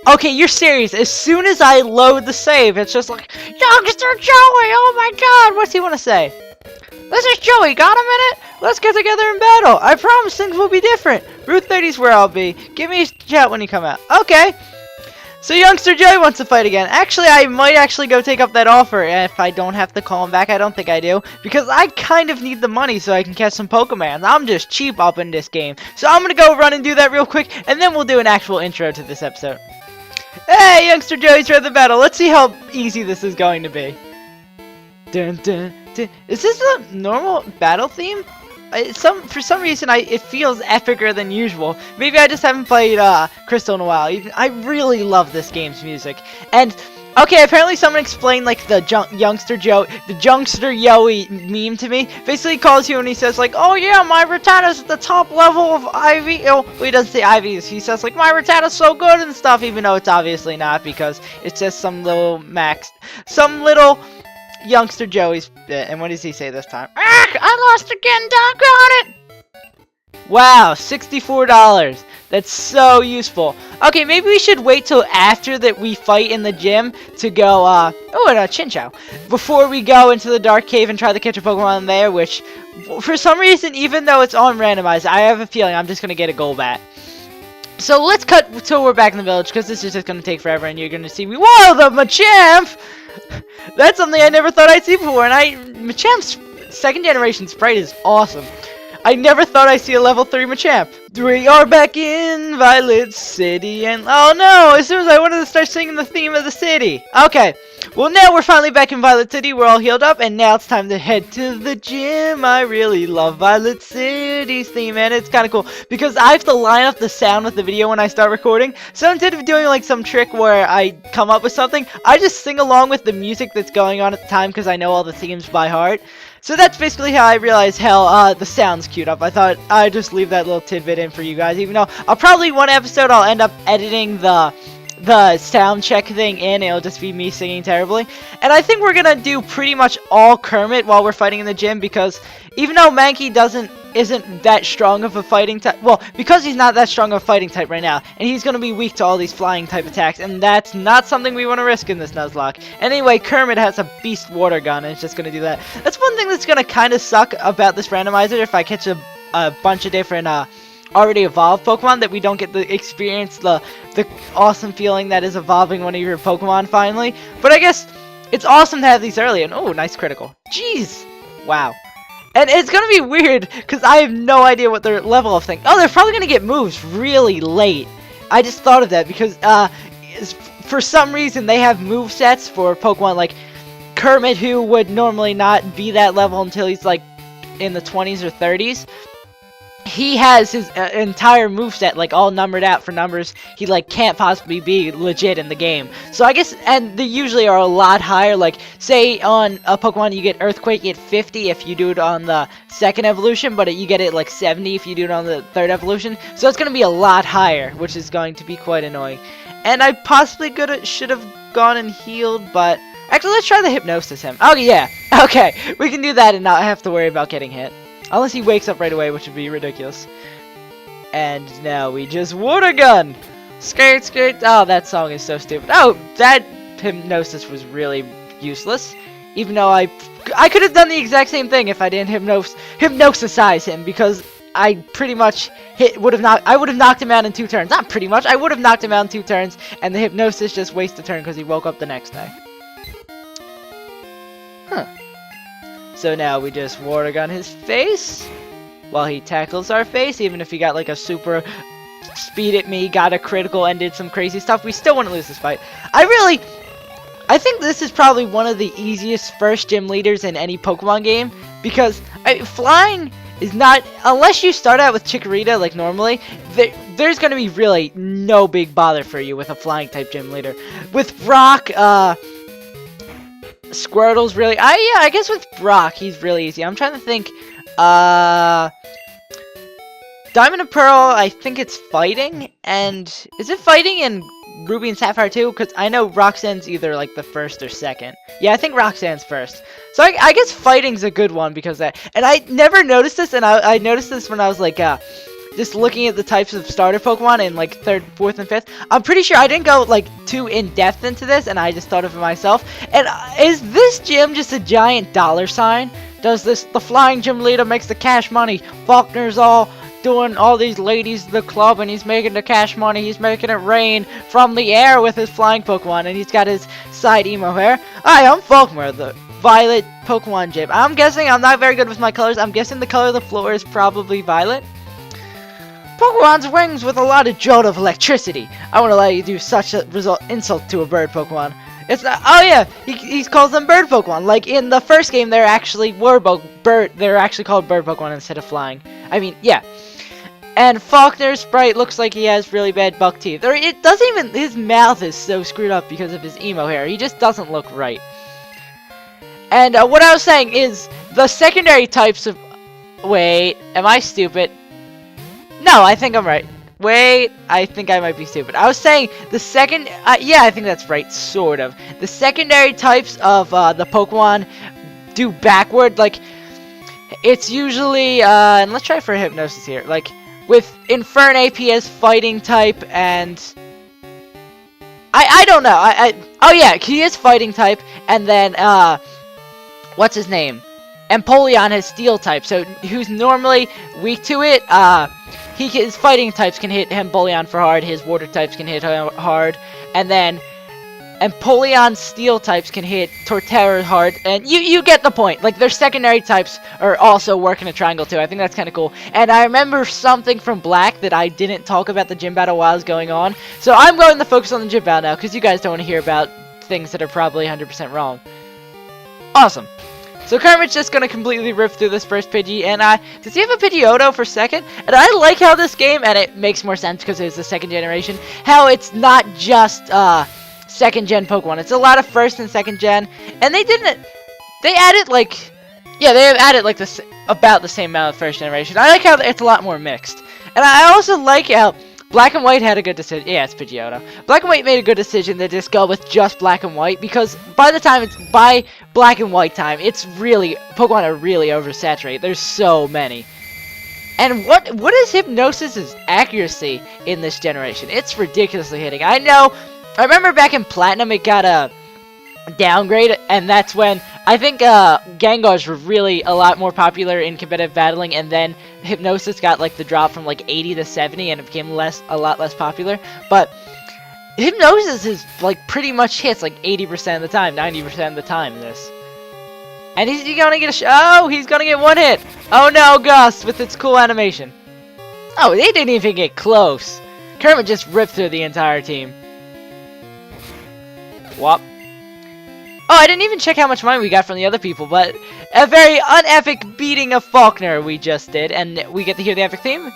Okay, you're serious. As soon as I load the save, it's just like, Youngster Joey, oh my god, what's he want to say? This is Joey, got a minute? Let's get together in battle. I promise things will be different. Route 30's where I'll be. Give me a shout when you come out. Okay. So Youngster Joey wants to fight again. Actually, I might actually go take up that offer if I don't have to call him back. I don't think I do. Because I kind of need the money so I can catch some Pokemon. I'm just cheap up in this game. So I'm going to go run and do that real quick. And then we'll do an actual intro to this episode. Hey, Youngster Joey's ready for battle. Let's see how easy this is going to be. Dun, dun, dun. Is this a normal battle theme? For some reason, it feels epicer than usual. Maybe I just haven't played Crystal in a while. I really love this game's music. And okay, apparently someone explained like the Youngster Yoey meme to me. Basically, he calls you and he says like, "Oh yeah, my Rattata's at the top level of IV." Oh, well, he doesn't say IVs. He says like, "My Rattata's so good and stuff," even though it's obviously not because it's just some little Youngster Joey's bit. And what does he say this time? Ah, I lost again, doggone it! Wow, $64. That's so useful. Okay, maybe we should wait till after that we fight in the gym to go, oh, and a Chinchou. Before we go into the Dark Cave and try to catch a Pokemon there, which, for some reason, even though it's on Randomizer, I have a feeling I'm just gonna get a Golbat. So let's cut till we're back in the village, because this is just gonna take forever, and you're gonna see me. Whoa, the Machamp! That's something I never thought I'd see before, and Machamp's second generation sprite is awesome. I never thought I'd see a level 3 Machamp. We are back in Violet City, and oh no, as soon as I wanted to start singing the theme of the city. Okay, well now we're finally back in Violet City, we're all healed up, and now it's time to head to the gym. I really love Violet City's theme, and it's kind of cool, because I have to line up the sound with the video when I start recording, so instead of doing like some trick where I come up with something, I just sing along with the music that's going on at the time, because I know all the themes by heart. So that's basically how I realized how the sound's queued up. I thought I'd just leave that little tidbit in for you guys, even though I'll probably one episode I'll end up editing the sound check thing in. It'll just be me singing terribly. And I think we're gonna do pretty much all Kermit while we're fighting in the gym, because even though Mankey isn't that strong of a fighting type, well, because he's not that strong of a fighting type right now, and he's gonna be weak to all these flying type attacks, and that's not something we want to risk in this Nuzlocke. Anyway, Kermit has a beast water gun, and it's just gonna do that. That's one thing that's gonna kind of suck about this randomizer. If I catch a bunch of different already evolved Pokemon, that we don't get to experience the awesome feeling that is evolving one of your Pokemon finally. But I guess it's awesome to have these early, and oh, nice critical. Jeez, wow. And it's gonna be weird because I have no idea what their level of thing. Oh, they're probably gonna get moves really late. I just thought of that because for some reason they have move sets for Pokemon like Kermit, who would normally not be that level until he's like in the 20s or 30s. He has his entire moveset like all numbered out for numbers he like can't possibly be legit in the game. So I guess, and they usually are a lot higher. Like say on a Pokemon you get Earthquake at 50 if you do it on the second evolution, but you get it like 70 if you do it on the third evolution. So it's gonna be a lot higher, which is going to be quite annoying. And I possibly should have gone and healed, but actually let's try the Hypnosis him. Oh yeah, okay, we can do that and not have to worry about getting hit. Unless he wakes up right away, which would be ridiculous. And now we just water gun! Skirt, skirt. Oh, that song is so stupid. Oh, that Hypnosis was really useless. Even though I could have done the exact same thing if I didn't hypnosisize him, because I pretty much I would have knocked him out in 2 turns. Not pretty much, I would have knocked him out in 2 turns, and the Hypnosis just wasted a turn because he woke up the next day. Huh. So now we just water gun his face while he tackles our face. Even if he got like a super speed at me, got a critical, and did some crazy stuff, we still wouldn't lose this fight. I think this is probably one of the easiest first gym leaders in any Pokemon game, because flying is not, unless you start out with Chikorita like normally, there's going to be really no big bother for you with a flying type gym leader. With Brock, Squirtle's really, yeah, I guess with Brock, he's really easy. I'm trying to think, Diamond and Pearl, I think it's fighting, and is it fighting in Ruby and Sapphire too? Because I know Roxanne's either like the first or second. Yeah, I think Roxanne's first. So I guess fighting's a good one because and I never noticed this, and I noticed this when I was like, just looking at the types of starter Pokemon in like 3rd, 4th, and 5th. I'm pretty sure I didn't go like too in depth into this, and I just thought of it myself. And is this gym just a giant dollar sign? Does the flying gym leader makes the cash money? Falkner's all doing all these ladies in the club, and he's making the cash money. He's making it rain from the air with his flying Pokemon, and he's got his side emo hair. Hi, I'm Falkner, the violet Pokemon gym. I'm guessing I'm not very good with my colors. I'm guessing the color of the floor is probably violet. Pokemon's wings with a lot of jolt of electricity. I won't allow you to do such a insult to a bird Pokemon. It's not. Oh yeah, he calls them bird Pokemon. Like in the first game, they're actually They're actually called bird Pokemon instead of flying. I mean, yeah. And Falkner's sprite looks like he has really bad buck teeth. Or it doesn't even. His mouth is so screwed up because of his emo hair. He just doesn't look right. And what I was saying is the secondary types of. Wait, am I stupid? No, I think I'm right. Wait, I think I might be stupid. I was saying the second. Yeah, I think that's right, sort of. The secondary types of the Pokemon do backward. Like, it's usually. And let's try for Hypnosis here. Like, with Infern AP as fighting type, and. I don't know. Oh, yeah, he is fighting type, and then. What's his name? Empoleon has steel type, so who's normally weak to it, his fighting types can hit Empoleon for hard, his water types can hit hard, and then Empoleon's steel types can hit Torterra hard, and you get the point. Like, their secondary types are also working a triangle too. I think that's kind of cool. And I remember something from Black that I didn't talk about the gym battle while it was going on, so I'm going to focus on the gym battle now, because you guys don't want to hear about things that are probably 100% wrong. Awesome. So Kermit's just gonna completely rip through this first Pidgey, and does he have a Pidgeotto for second? And I like how this game, and it makes more sense because it's the second generation, how it's not just second gen Pokemon. It's a lot of first and second gen, and they added like, yeah, they have added like this about the same amount of first generation. I like how it's a lot more mixed, and I also like how Black and White had a good decision. Yeah, it's Pidgeotto. Black and White made a good decision to just go with just Black and White, because by the time it's by Black and White time, it's really, Pokemon are really oversaturated. There's so many. And what is Hypnosis's accuracy in this generation? It's ridiculously hitting. I know, I remember back in Platinum it got a downgrade, and that's when I think Gengars were really a lot more popular in competitive battling, and then Hypnosis got like the drop from like 80 to 70, and it became a lot less popular. But Hypnosis is like pretty much hits like 80% of the time, 90% of the time in this. And he's gonna get he's gonna get one hit. Oh no, Gust with its cool animation. Oh, they didn't even get close. Kermit just ripped through the entire team. Whop. Oh, I didn't even check how much money we got from the other people, but a very unepic beating of Falkner we just did, and we get to hear the epic theme.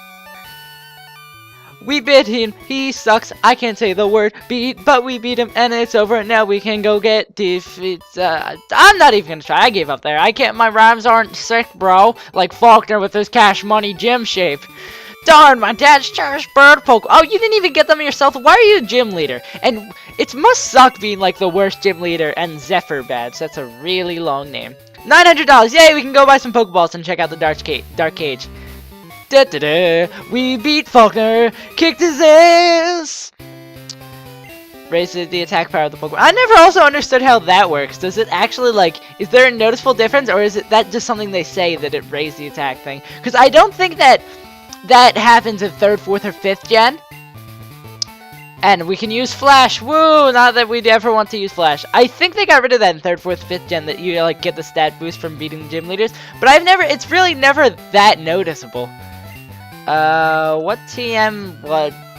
We beat him, he sucks, I can't say the word beat, but we beat him, and it's over, now we can go get defeats. I'm not even gonna try, I gave up there, I can't, my rhymes aren't sick, bro, like Falkner with his cash money gym shape. Darn, my dad's cherished bird Pokemon. Oh, you didn't even get them yourself. Why are you a gym leader? And it must suck being like the worst gym leader and Zephyr badge. That's a really long name. $900. Yay, we can go buy some Pokeballs and check out the Dark Cage. Da da da. We beat Falkner. Kicked his ass. Raises the attack power of the Pokemon. I never also understood how that works. Does it actually, like, is there a noticeable difference, or is it that just something they say that it raised the attack thing? Because I don't think that happens in 3rd, 4th, or 5th gen. And we can use Flash. Woo! Not that we'd ever want to use Flash. I think they got rid of that in 3rd, 4th, 5th gen, that you like get the stat boost from beating the gym leaders. But it's really never that noticeable. What TM?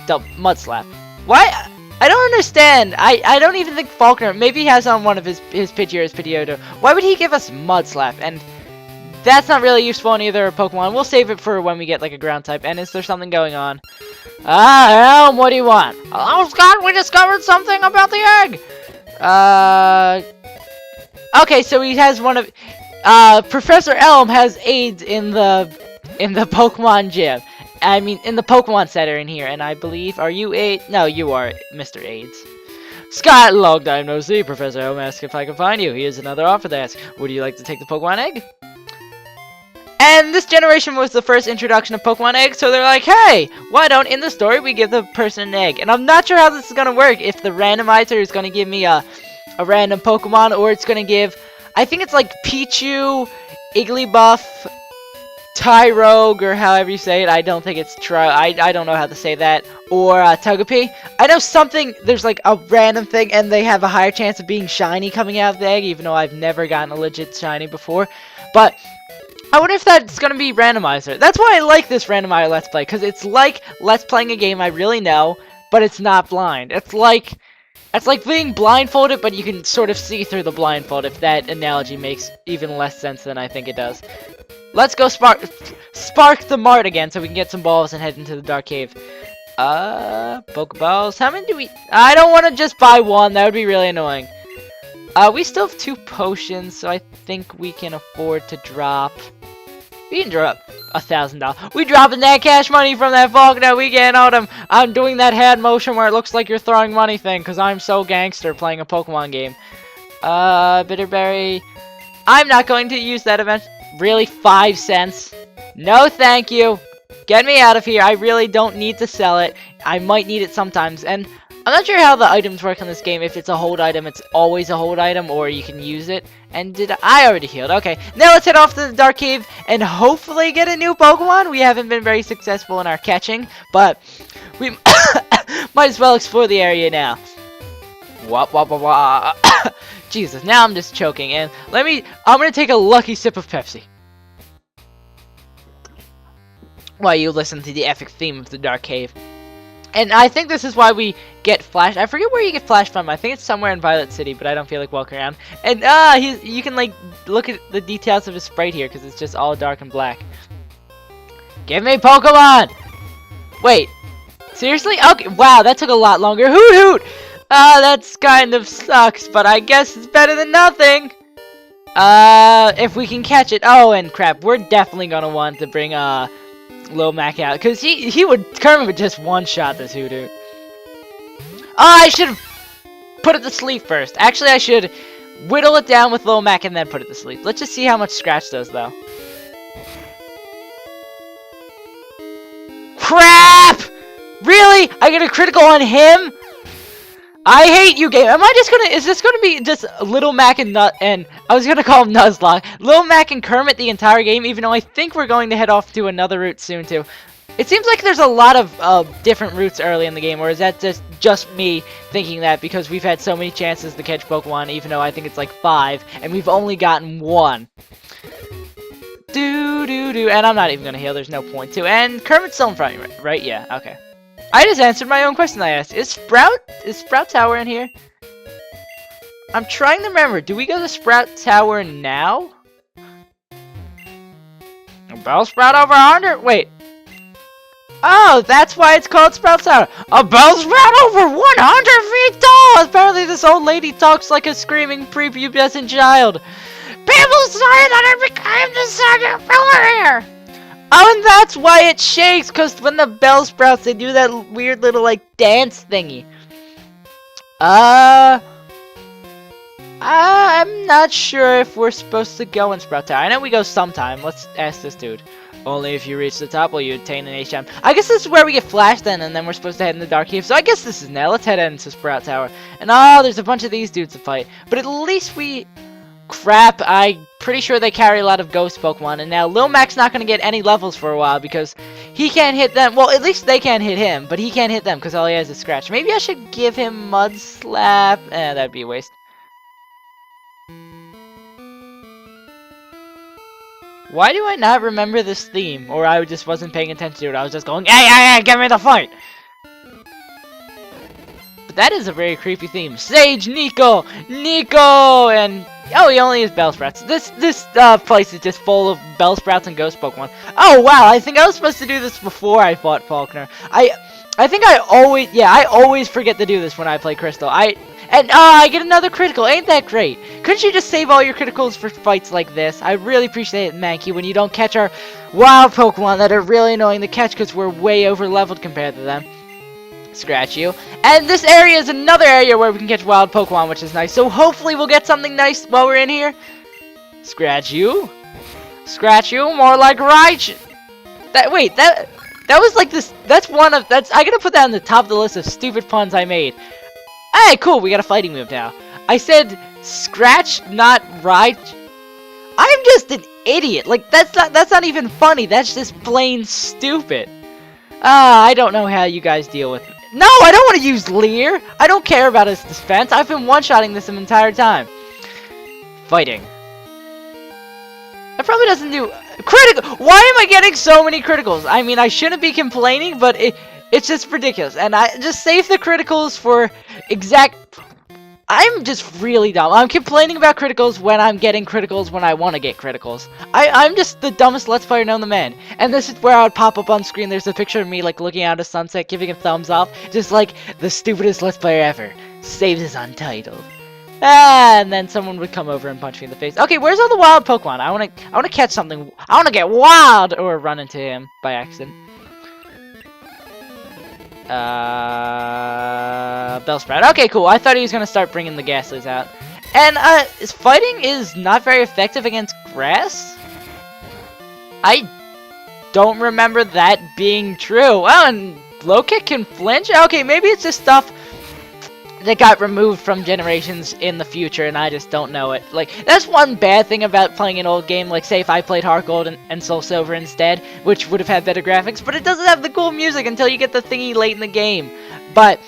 The Mud Slap. Why? I don't understand. I don't even think Falkner, maybe he has on one of his Pidgey or his Pidgeotto. Why would he give us Mud Slap? And that's not really useful in either Pokemon. We'll save it for when we get like a ground type. And is there something going on? Elm, what do you want? Oh, Scott, we discovered something about the egg. Okay, so he has one of, Professor Elm has AIDS in the Pokemon gym. I mean, in the Pokemon Center in here. And I believe, are you AIDS? No, you are Mr. AIDS. Scott, long time no see. Professor Elm asks if I can find you. Here's another offer to ask. Would you like to take the Pokemon egg? And this generation was the first introduction of Pokemon eggs, so they're like, hey, why don't in the story we give the person an egg? And I'm not sure how this is gonna work, if the randomizer is gonna give me a random Pokemon, or it's gonna give, I think it's like Pichu, Igglybuff, Tyrogue, or however you say it. I don't think it's I don't know how to say that. Or Togepi. I know something, there's like a random thing, and they have a higher chance of being shiny coming out of the egg, even though I've never gotten a legit shiny before. But I wonder if that's gonna be Randomizer. That's why I like this Randomizer Let's Play, because it's like Let's Playing a game I really know, but it's not blind. It's like being blindfolded, but you can sort of see through the blindfold, if that analogy makes even less sense than I think it does. Let's go spark the mart again, so we can get some balls and head into the dark cave. Pokeballs. How many do we... I don't want to just buy one. That would be really annoying. We still have 2 potions, so I think we can afford to drop... We can drop $1,000. We dropping that cash money from that Falkner. We getting all them. I'm doing that hand motion where it looks like you're throwing money thing, because I'm so gangster playing a Pokemon game. Bitterberry. I'm not going to use that event. Really? 5 cents? No, thank you. Get me out of here. I really don't need to sell it. I might need it sometimes. And I'm not sure how the items work in this game. If it's a hold item, it's always a hold item, or you can use it. And I already healed. Okay, now let's head off to the Dark Cave and hopefully get a new Pokemon. We haven't been very successful in our catching, but we might as well explore the area now. Wah, wah, wah, wah. Jesus, now I'm just choking. And I'm gonna take a lucky sip of Pepsi while you listen to the epic theme of the Dark Cave. And I think this is why we get Flash. I forget where you get Flash from. I think it's somewhere in Violet City, but I don't feel like walking around. And you can like look at the details of his sprite here, because it's just all dark and black. Give me Pokemon! Wait, seriously? Okay, wow, that took a lot longer. Hoot hoot! That's kind of sucks, but I guess it's better than nothing. If we can catch it. Oh, and crap, we're definitely gonna want to bring Lil Mac out, because Kermit would just one-shot this Hoodoo. Oh, I should have put it to sleep first. Actually, I should whittle it down with Lil Mac and then put it to sleep. Let's just see how much Scratch does, though. Crap! Really? I get a critical on him? I hate you, game. Is this gonna be just Little Mac and I was gonna call him Nuzlocke. Little Mac and Kermit the entire game, even though I think we're going to head off to another route soon, too. It seems like there's a lot of different routes early in the game, or is that just me thinking that because we've had so many chances to catch Pokemon, even though I think it's like 5, and we've only gotten 1. And I'm not even gonna heal, there's no point to. And Kermit's still in front of me, right? Yeah, okay. I just answered my own question I asked. Is Sprout Tower in here? I'm trying to remember. Do we go to Sprout Tower now? A Bellsprout over 100? Wait. Oh, that's why it's called Sprout Tower. A Bellsprout over 100 feet tall! Apparently this old lady talks like a screaming prepubescent child. People say that I became the second pillar here! Oh, and that's why it shakes, because when the Bellsprouts, they do that weird little, like, dance thingy. I'm not sure if we're supposed to go in Sprout Tower. I know we go sometime. Let's ask this dude. Only if you reach the top will you attain an HM. I guess this is where we get Flash then, and then we're supposed to head in the Dark Cave. So I guess this is now. Let's head into Sprout Tower. And oh, there's a bunch of these dudes to fight. But at least we... Crap, I'm pretty sure they carry a lot of ghost Pokemon, and now Lil Mac's not going to get any levels for a while because he can't hit them. Well, at least they can't hit him, but he can't hit them because all he has is Scratch. Maybe I should give him Mud Slap. That'd be a waste. Why do I not remember this theme? Or I just wasn't paying attention to it. I was just going, hey, get me the fight! But that is a very creepy theme. Sage Nico! And... Oh, he only has Bellsprouts. This place is just full of Bellsprouts and Ghost Pokemon. Oh, wow, I think I was supposed to do this before I fought Falkner. I think I always forget to do this when I play Crystal. I get another critical. Ain't that great? Couldn't you just save all your criticals for fights like this? I really appreciate it, Mankey, when you don't catch our wild Pokemon that are really annoying to catch because we're way over-leveled compared to them. Scratch you. And this area is another area where we can catch wild Pokemon, which is nice. So hopefully we'll get something nice while we're in here. Scratch you. Scratch you, more like right. That was like this. That's I gotta put that on the top of the list of stupid puns I made. Hey, cool, we got a fighting move now. I said scratch, not right. I'm just an idiot. Like that's not even funny. That's just plain stupid. I don't know how you guys deal with it. No, I don't want to use Leer. I don't care about his defense. I've been one-shotting this the entire time. Fighting. That probably doesn't do critical. Why am I getting so many criticals? I mean, I shouldn't be complaining, but it's just ridiculous. And I just save the criticals for exact. I'm just really dumb. I'm complaining about criticals when I'm getting criticals when I want to get criticals. I'm just the dumbest Let's Player known to man. And this is where I would pop up on screen. There's a picture of me like looking out at sunset, giving a thumbs up, just like the stupidest Let's Player ever. SaveAsUntitled. And then someone would come over and punch me in the face. Okay, where's all the wild Pokemon? I wanna catch something. I wanna get wild or run into him by accident. Bellsprout. Okay, cool. I thought he was gonna start bringing the Ghastlies out. And his fighting is not very effective against grass. I don't remember that being true. Oh, and low kick can flinch. Okay, maybe it's just stuff that got removed from generations in the future and I just don't know it. Like, that's one bad thing about playing an old game. Like, say if I played Heart Gold and Soul Silver instead, which would have had better graphics, but it doesn't have the cool music until you get the thingy late in the game. But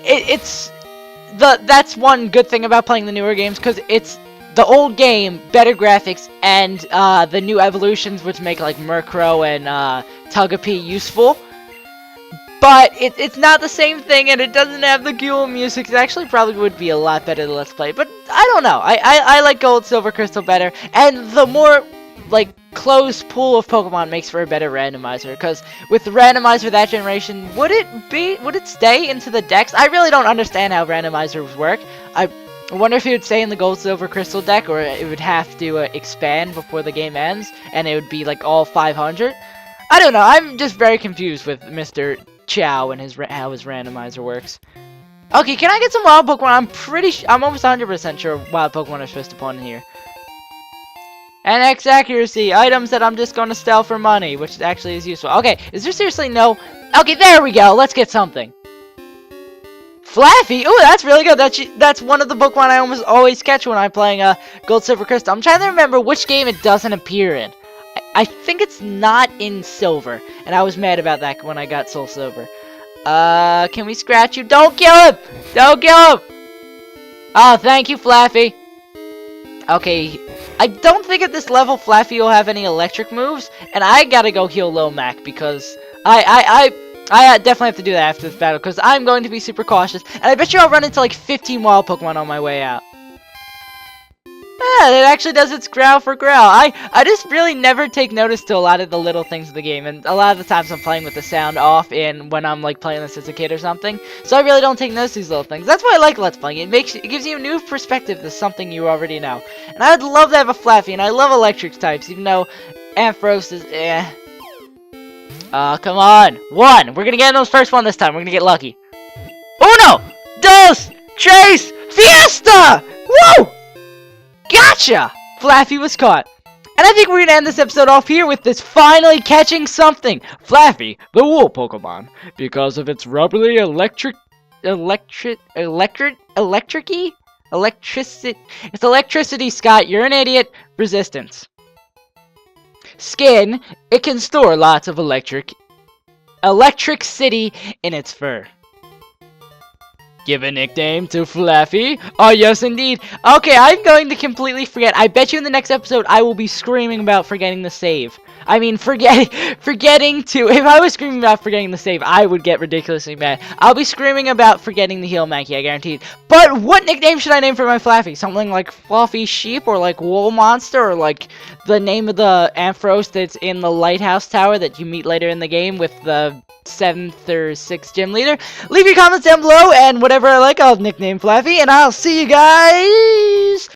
that's one good thing about playing the newer games, because it's the old game, better graphics, and the new evolutions, which make like Murkrow and Togepi useful. But it's not the same thing, and it doesn't have the cool music. It actually probably would be a lot better than Let's Play, but I don't know. I like Gold, Silver, Crystal better, and the more like closed pool of Pokemon makes for a better randomizer. Because with the randomizer that generation, would it stay into the decks? I really don't understand how randomizers work. I wonder if it would stay in the Gold, Silver, Crystal deck, or it would have to expand before the game ends, and it would be like all 500. I don't know. I'm just very confused with Mr. Chow and how his randomizer works. Okay, can I get some wild Pokemon? I'm almost 100% sure wild Pokemon are supposed to spawn in here. And X accuracy, items that I'm just gonna sell for money, which actually is useful. Okay, is there seriously no? Okay, there we go. Let's get something. Flaffy. Ooh, that's really good. That's one of the Pokemon I almost always catch when I'm playing Gold, Silver, Crystal. I'm trying to remember which game it doesn't appear in. I think it's not in Silver, and I was mad about that when I got Soul Silver. Can we scratch you? Don't kill him! Don't kill him! Oh, thank you, Flaffy. Okay, I don't think at this level Flaffy will have any electric moves, and I gotta go heal Lil Mac because I definitely have to do that after this battle because I'm going to be super cautious, and I bet you I'll run into like 15 wild Pokemon on my way out. Yeah, it actually does its growl for growl. I just really never take notice to a lot of the little things of the game, and a lot of the times I'm playing with the sound off when I'm like playing this as a kid or something. So I really don't take notice of these little things. That's why I like Let's Playing. It gives you a new perspective to something you already know. And I'd love to have a Flaffy, and I love electric types, even though Ampharos is come on. One. We're gonna get in those first one this time. We're gonna get lucky. Uno! Dos! Tres! Fiesta! Woo! Gotcha! Flaffy was caught. And I think we're gonna end this episode off here with this finally catching something. Flaffy, the wool Pokemon. Because of its rubbery it's electricity, Scott. You're an idiot. Resistance. Skin, it can store lots of electricity in its fur. Give a nickname to Flaffy? Oh, yes, indeed. Okay, I'm going to completely forget. I bet you in the next episode I will be screaming about forgetting the save. I mean, forgetting to... If I was screaming about forgetting the save, I would get ridiculously mad. I'll be screaming about forgetting the heal Mankey, I guaranteed. But what nickname should I name for my Flaffy? Something like Fluffy Sheep, or like Wool Monster, or like the name of the Ampharos that's in the Lighthouse Tower that you meet later in the game with the 7th or 6th gym leader? Leave your comments down below, and whatever I like, I'll nickname Flaffy, and I'll see you guys